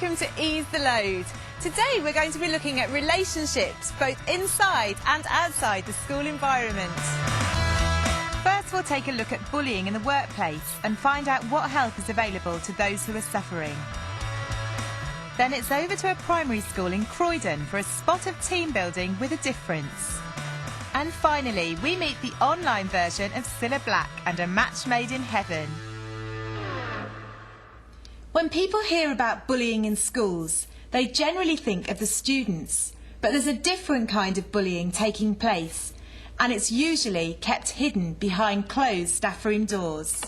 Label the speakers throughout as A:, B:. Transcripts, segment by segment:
A: welcome to Ease the Load. Today we're going to be looking at relationships both inside and outside the school environment. First we'll take a look at bullying in the workplace and find out what help is available to those who are suffering. Then it's over to a primary school in Croydon for a spot of team building with a difference. And finally we meet the online version of Cilla Black and A Match Made in Heaven. When people hear about bullying in schools, they generally think of the students, but there's a different kind of bullying taking place, and it's usually kept hidden behind closed staff room doors.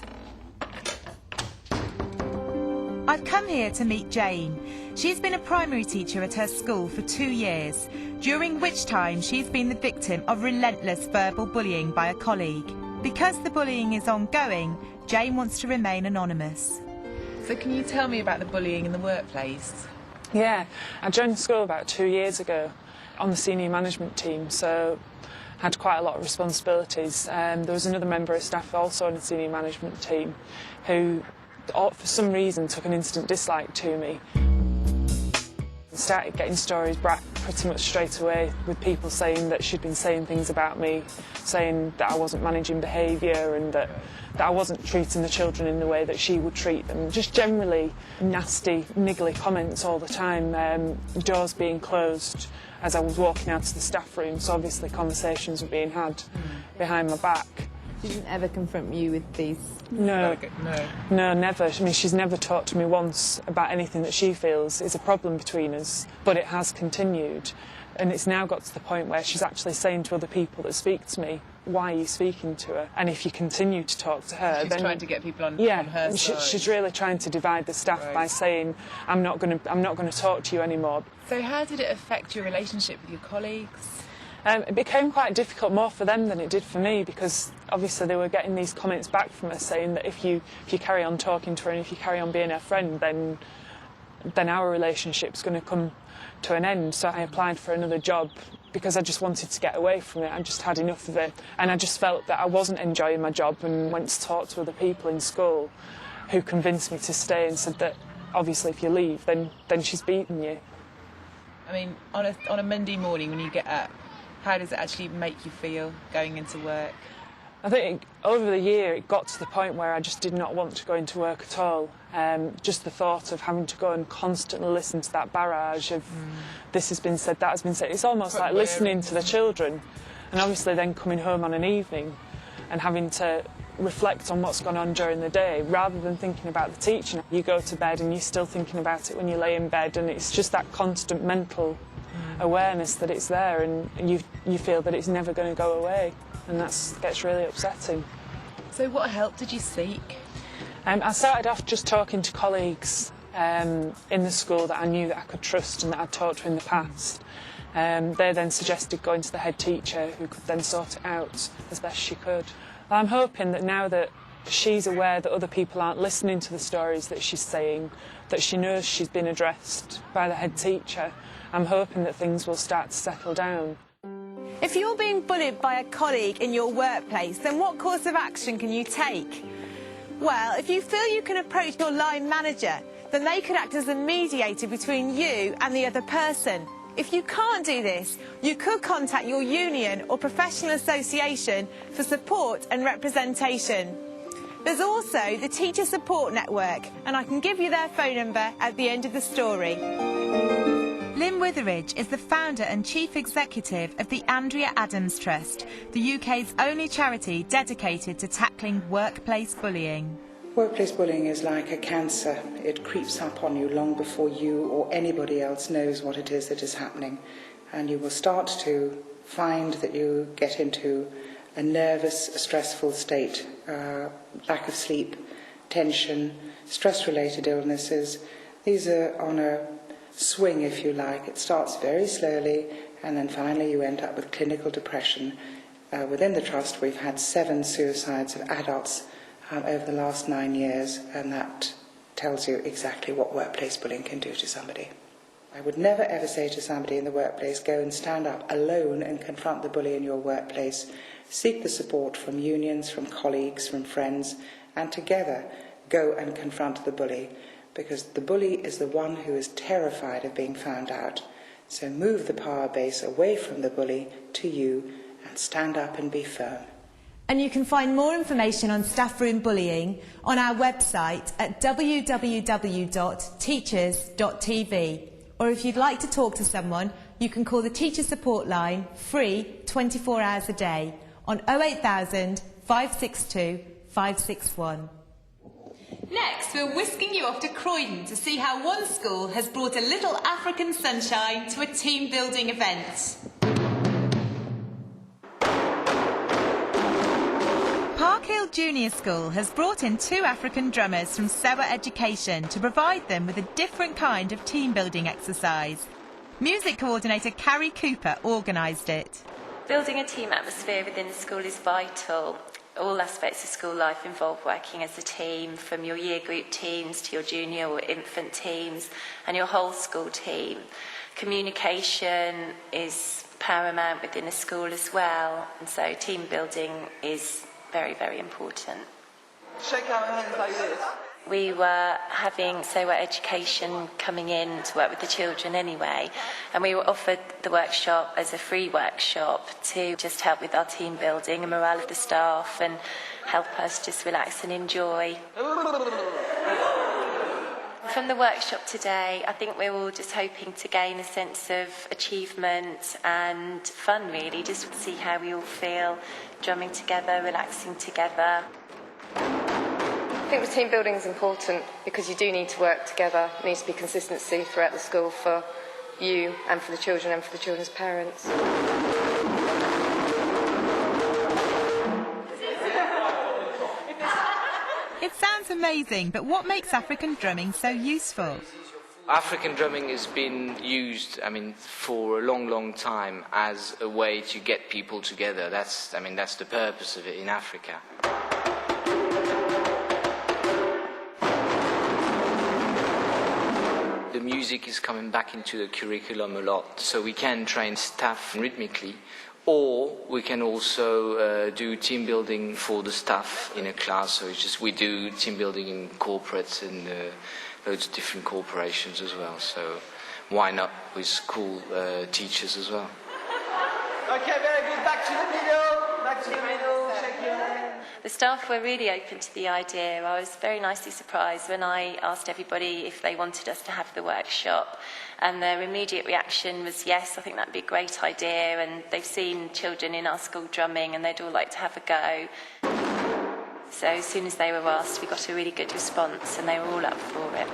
A: I've come here to meet Jane. She's been a primary teacher at her school for 2 years, during which time she's been the victim of relentless verbal bullying by a colleague. Because the bullying is ongoing, Jane wants to remain anonymous.
B: So can you tell me about the bullying in the workplace?
C: Yeah, I joined the school about 2 years ago on the senior management team, so had quite a lot of responsibilities. There was another member of staff also on the senior management team who, for some reason, took an instant dislike to me. Started getting stories back pretty much straight away with people saying that she'd been saying things about me, saying that I wasn't managing behaviour and that I wasn't treating the children in the way that she would treat them. Just generally nasty, niggly comments all the time, doors being closed as I was walking out of the staff room, so obviously conversations were being had behind my back.
B: She didn't ever confront you with these?
C: No, never. I mean, she's never talked to me once about anything that she feels is a problem between us, but it has continued. And it's now got to the point where she's actually saying to other people that speak to me, why are you speaking to her? And if you continue to talk to her...
B: She's trying to get people on her side.
C: She's really trying to divide the staff by saying, I'm not going to talk to you anymore.
B: So how did it affect your relationship with your colleagues?
C: It became quite difficult more for them than it did for me, because obviously they were getting these comments back from us saying that if you carry on talking to her and if you carry on being her friend, then our relationship's going to come to an end. So I applied for another job because I just wanted to get away from it. I just had enough of it, and I just felt that I wasn't enjoying my job, and went to talk to other people in school who convinced me to stay and said that obviously if you leave then she's beaten you.
B: I mean, on a Monday morning when you get up, how does it actually make you feel going into work?
C: I think over the year it got to the point where I just did not want to go into work at all. Just the thought of having to go and constantly listen to that barrage of this has been said, that has been said. It's almost like listening to the children, and obviously then coming home on an evening and having to reflect on what's gone on during the day rather than thinking about the teaching. You go to bed and you're still thinking about it when you lay in bed, and it's just that constant mental awareness that it's there, and you feel that it's never going to go away, and that gets really upsetting.
B: So what help did you seek?
C: I started off just talking to colleagues in the school that I knew that I could trust and that I'd talked to in the past. They then suggested going to the head teacher, who could then sort it out as best she could. I'm hoping that now that she's aware that other people aren't listening to the stories that she's saying, that she knows she's been addressed by the head teacher, I'm hoping that things will start to settle down.
A: If you're being bullied by a colleague in your workplace, then what course of action can you take? Well, if you feel you can approach your line manager, then they could act as a mediator between you and the other person. If you can't do this, you could contact your union or professional association for support and representation. There's also the Teacher Support Network, and I can give you their phone number at the end of the story. Lynn Witheridge is the founder and chief executive of the Andrea Adams Trust, the UK's only charity dedicated to tackling workplace bullying.
D: Workplace bullying is like a cancer. It creeps up on you long before you or anybody else knows what it is that is happening. And you will start to find that you get into a nervous, stressful state, lack of sleep, tension, stress-related illnesses. These are on a swing, if you like. It starts very slowly, and then finally you end up with clinical depression. Within the Trust, we've had 7 suicides of adults over the last 9 years, and that tells you exactly what workplace bullying can do to somebody. I would never ever say to somebody in the workplace, go and stand up alone and confront the bully in your workplace. Seek the support from unions, from colleagues, from friends, and together go and confront the bully. because the bully is the one who is terrified of being found out. So move the power base away from the bully to you and stand up and be firm.
A: And you can find more information on staff room bullying on our website at www.teachers.tv. Or if you'd like to talk to someone, you can call the Teacher Support Line free 24 hours a day on 08000 562 561. Next, we're whisking you off to Croydon to see how one school has brought a little African sunshine to a team-building event. Park Hill Junior School has brought in 2 African drummers from SEWA Education to provide them with a different kind of team-building exercise. Music coordinator Carrie Cooper organised it.
E: Building a team atmosphere within the school is vital. All aspects of school life involve working as a team, from your year group teams to your junior or infant teams and your whole school team. Communication is paramount within a school as well, and so team building is very, very important.
F: Shake our hands like this.
E: We were having SEWA Education coming in to work with the children anyway, and we were offered the workshop as a free workshop to just help with our team building and morale of the staff and help us just relax and enjoy. From the workshop today, I think we're all just hoping to gain a sense of achievement and fun, really, just to see how we all feel drumming together, relaxing together.
G: I think the team building is important because you do need to work together. There needs to be consistency throughout the school for you and for the children and for the children's parents.
A: It sounds amazing, but what makes African drumming so useful?
H: African drumming has been used, for a long, long time as a way to get people together. That's the purpose of it in Africa. The music is coming back into the curriculum a lot, so we can train staff rhythmically, or we can also do team building for the staff in a class. So it's just we do team building in corporates and loads of different corporations as well. So why not with school teachers as well?
F: Okay, very good. Back to the middle. Back to the middle. Shake your hand.
E: The staff were really open to the idea. I was very nicely surprised when I asked everybody if they wanted us to have the workshop, and their immediate reaction was yes, I think that'd be a great idea, and they've seen children in our school drumming and they'd all like to have a go. So as soon as they were asked, we got a really good response and they were all up for it.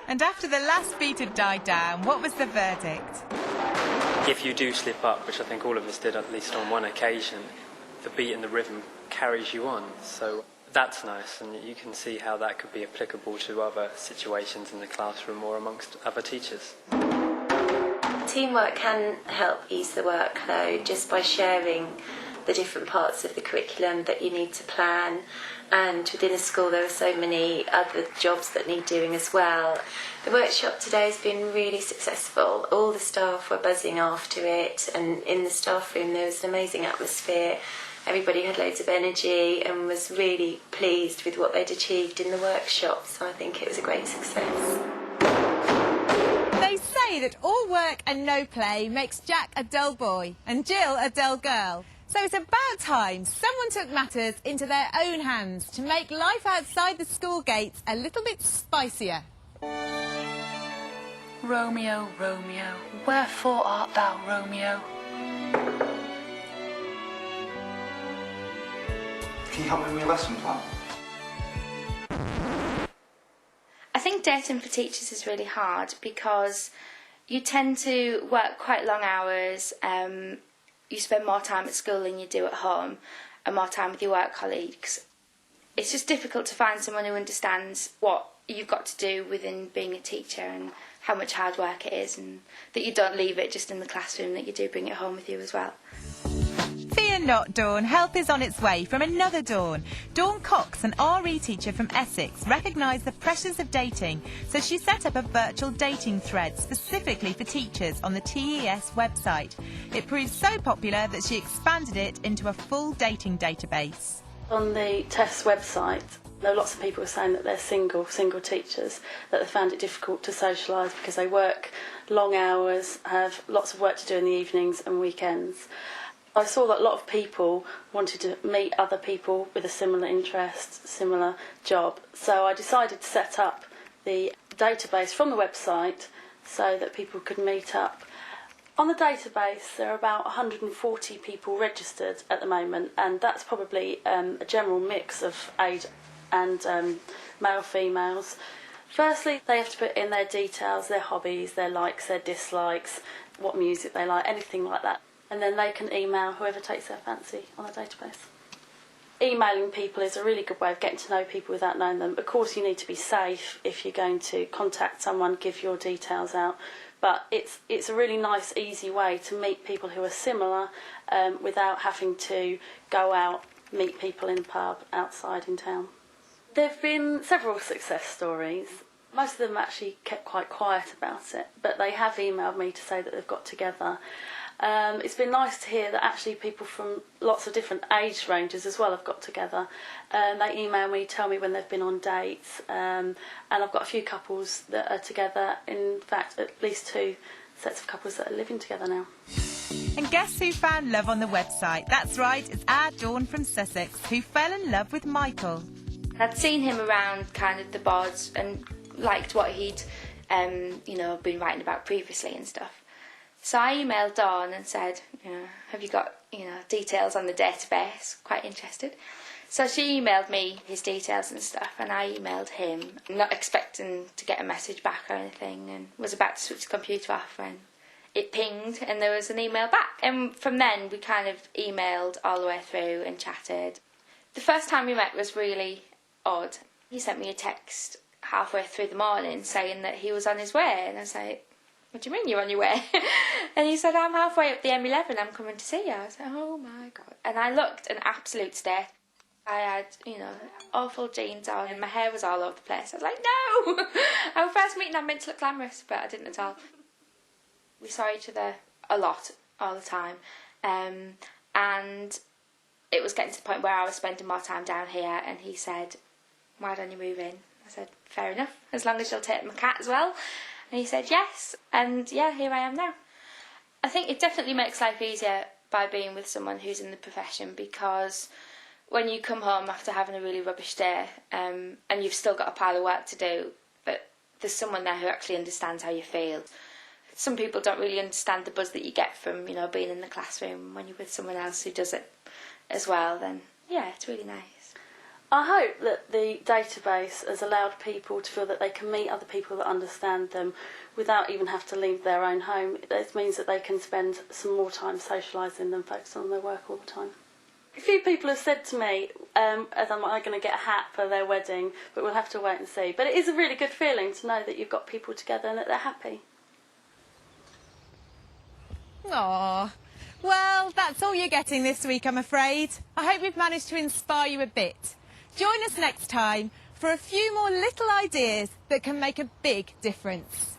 A: And after the last beat had died down, what was the verdict?
I: If you do slip up, which I think all of us did at least on one occasion, the beat and the rhythm carries you on. So that's nice, and you can see how that could be applicable to other situations in the classroom or amongst other teachers.
E: Teamwork can help ease the workload just by sharing the different parts of the curriculum that you need to plan. And within a school there are so many other jobs that need doing as well. The workshop today has been really successful. All the staff were buzzing after it, and in the staff room there was an amazing atmosphere. Everybody had loads of energy and was really pleased with what they'd achieved in the workshop, so I think it was a great success.
A: They say that all work and no play makes Jack a dull boy and Jill a dull girl. So it's about time someone took matters into their own hands to make life outside the school gates a little bit spicier.
J: Romeo, Romeo, wherefore art thou, Romeo?
F: Can you help me with your lesson plan?
K: I think dating for teachers is really hard because you tend to work quite long hours. You spend more time at school than you do at home, and more time with your work colleagues. It's just difficult to find someone who understands what you've got to do within being a teacher and how much hard work it is, and that you don't leave it just in the classroom, that you do bring it home with you as well.
A: Fear not, Dawn. Help is on its way from another Dawn. Dawn Cox, an RE teacher from Essex, recognised the pressures of dating, so she set up a virtual dating thread specifically for teachers on the TES website. It proved so popular that she expanded it into a full dating database.
L: On the TES website, there were lots of people saying that they're single teachers, that they found it difficult to socialise because they work long hours, have lots of work to do in the evenings and weekends. I saw that a lot of people wanted to meet other people with a similar interest, similar job, so I decided to set up the database from the website so that people could meet up. On the database, there are about 140 people registered at the moment, and that's probably a general mix of age and male, females. Firstly, they have to put in their details, their hobbies, their likes, their dislikes, what music they like, anything like that. And then they can email whoever takes their fancy on the database. Emailing people is a really good way of getting to know people without knowing them. Of course, you need to be safe if you're going to contact someone, give your details out. But it's a really nice, easy way to meet people who are similar without having to go out, meet people in a pub outside in town. There have been several success stories. Most of them actually kept quite quiet about it, but they have emailed me to say that they've got together. It's been nice to hear that actually people from lots of different age ranges as well have got together. They email me, tell me when they've been on dates, and I've got a few couples that are together. In fact, at least 2 sets of couples that are living together now.
A: And guess who found love on the website? That's right, it's our Dawn from Sussex, who fell in love with Michael.
K: I'd seen him around kind of the boards and liked what he'd, been writing about previously and stuff. So I emailed Dawn and said, have you got, details on the database? Quite interested. So she emailed me his details and stuff, and I emailed him, not expecting to get a message back or anything, and was about to switch the computer off when it pinged and there was an email back. And from then we kind of emailed all the way through and chatted. The first time we met was really odd. He sent me a text halfway through the morning saying that he was on his way, and I was like, what do you mean you're on your way? And he said, I'm halfway up the M11, I'm coming to see you. I was like, oh my God. And I looked an absolute state. I had, awful jeans on and my hair was all over the place. I was like, no! Our first meeting I meant to look glamorous, but I didn't at all. We saw each other a lot, all the time. And it was getting to the point where I was spending more time down here, and he said, why don't you move in? I said, fair enough, as long as you'll take my cat as well. And he said yes, and yeah, here I am now. I think it definitely makes life easier by being with someone who's in the profession, because when you come home after having a really rubbish day and you've still got a pile of work to do, but there's someone there who actually understands how you feel. Some people don't really understand the buzz that you get from, being in the classroom. When you're with someone else who does it as well, then yeah, it's really nice.
L: I hope that the database has allowed people to feel that they can meet other people that understand them without even have to leave their own home. It means that they can spend some more time socialising than focusing on their work all the time. A few people have said to me, am I going to get a hat for their wedding, but we'll have to wait and see. But it is a really good feeling to know that you've got people together and that they're happy.
A: Aww. Well, that's all you're getting this week, I'm afraid. I hope we've managed to inspire you a bit. Join us next time for a few more little ideas that can make a big difference.